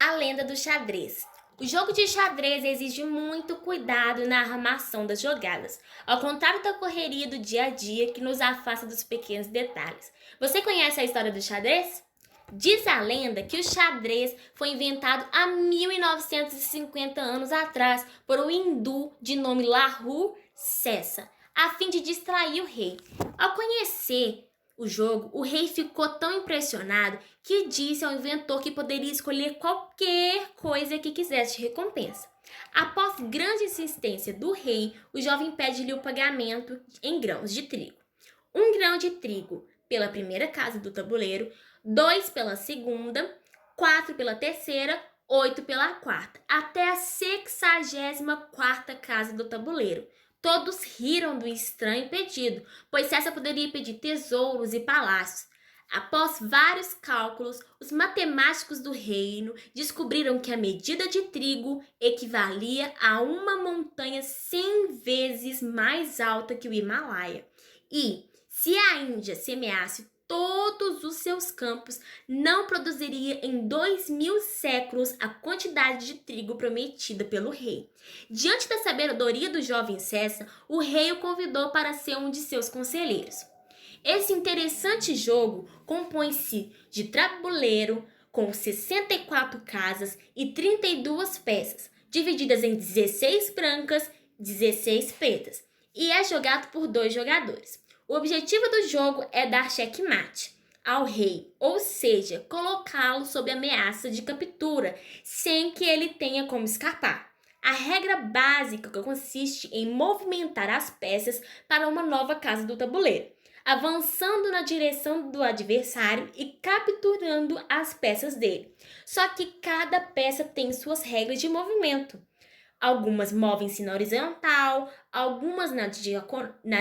A lenda do xadrez. O jogo de xadrez exige muito cuidado na armação das jogadas, ao contrário da correria do dia a dia que nos afasta dos pequenos detalhes. Você conhece a história do xadrez? Diz a lenda que o xadrez foi inventado há 1950 anos atrás por um hindu de nome Lahu Sessa, a fim de distrair o rei. Ao conhecer o jogo, o rei ficou tão impressionado que disse ao inventor que poderia escolher qualquer coisa que quisesse de recompensa. Após grande insistência do rei, o jovem pede-lhe o pagamento em grãos de trigo. 1 grão de trigo pela primeira casa do tabuleiro, 2 pela segunda, 4 pela terceira, 8 pela quarta, até a 64ª casa do tabuleiro. Todos riram do estranho pedido, pois César poderia pedir tesouros e palácios. Após vários cálculos, os matemáticos do reino descobriram que a medida de trigo equivalia a uma montanha 100 vezes mais alta que o Himalaia. E, se a Índia semeasse todos os seus campos, não produziria em 2000 séculos a quantidade de trigo prometida pelo rei. Diante da sabedoria do jovem César, o rei o convidou para ser um de seus conselheiros. Esse interessante jogo compõe-se de tabuleiro com 64 casas e 32 peças, divididas em 16 brancas e 16 pretas, e é jogado por 2 jogadores. O objetivo do jogo é dar checkmate ao rei, ou seja, colocá-lo sob ameaça de captura, sem que ele tenha como escapar. A regra básica consiste em movimentar as peças para uma nova casa do tabuleiro, avançando na direção do adversário e capturando as peças dele. Só que cada peça tem suas regras de movimento. Algumas movem-se na horizontal, algumas na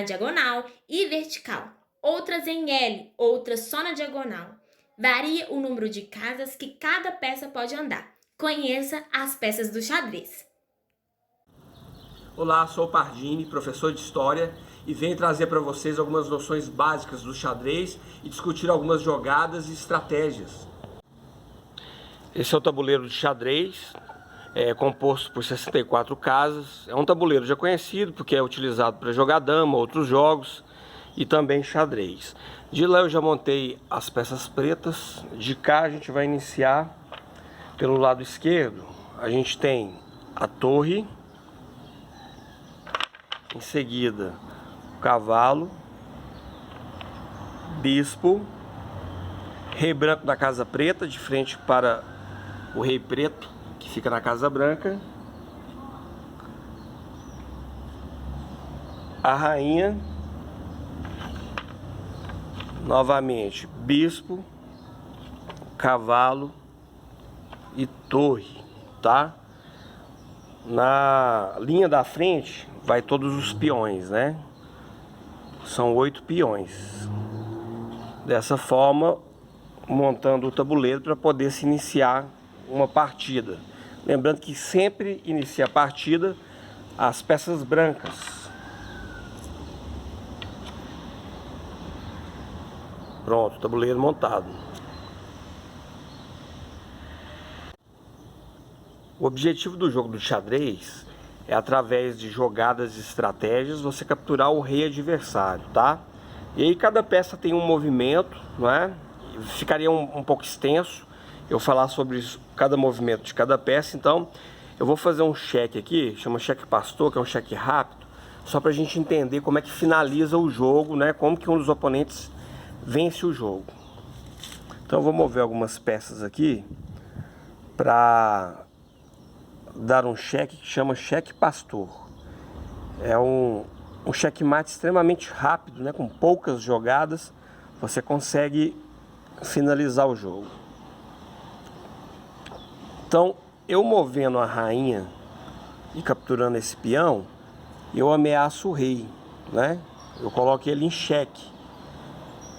diagonal e vertical, outras em L, outras só na diagonal. Varia o número de casas que cada peça pode andar. Conheça as peças do xadrez. Olá, sou o Pardini, professor de História, e venho trazer para vocês algumas noções básicas do xadrez e discutir algumas jogadas e estratégias. Esse é o tabuleiro de xadrez. É composto por 64 casas, é um tabuleiro já conhecido porque é utilizado para jogar dama, outros jogos e também xadrez. De lá eu já montei as peças pretas. De cá a gente vai iniciar pelo lado esquerdo. A gente tem a torre, em seguida o cavalo, bispo, rei branco na casa preta, de frente para o rei preto, que fica na casa branca, a rainha, novamente bispo, cavalo e torre, tá? Na linha da frente vai todos os peões, né? São 8 peões. Dessa forma, montando o tabuleiro para poder se iniciar uma partida. Lembrando que sempre inicia a partida as peças brancas. Pronto, tabuleiro montado. O objetivo do jogo do xadrez é, através de jogadas e estratégias, você capturar o rei adversário, tá? E aí cada peça tem um movimento, não é? Ficaria um pouco extenso eu falar sobre cada movimento de cada peça, então eu vou fazer um cheque aqui, chama cheque pastor, que é um cheque rápido, só para a gente entender como é que finaliza o jogo, né? Como que um dos oponentes vence o jogo. Então eu vou mover algumas peças aqui para dar um cheque que chama cheque pastor. É um checkmate extremamente rápido, né? Com poucas jogadas você consegue finalizar o jogo. Então, eu movendo a rainha e capturando esse peão, eu ameaço o rei, né? Eu coloco ele em xeque.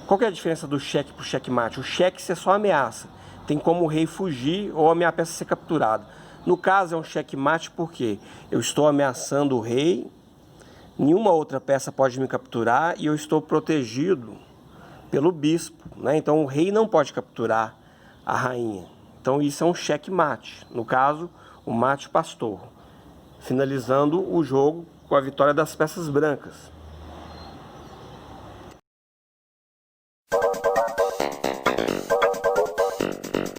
Qual que é a diferença do cheque para o checkmate? O cheque você só ameaça. Tem como o rei fugir ou a minha peça ser capturada. No caso é um checkmate porque eu estou ameaçando o rei, nenhuma outra peça pode me capturar e eu estou protegido pelo bispo, né? Então o rei não pode capturar a rainha. Então isso é um checkmate, no caso, o mate pastor, finalizando o jogo com a vitória das peças brancas.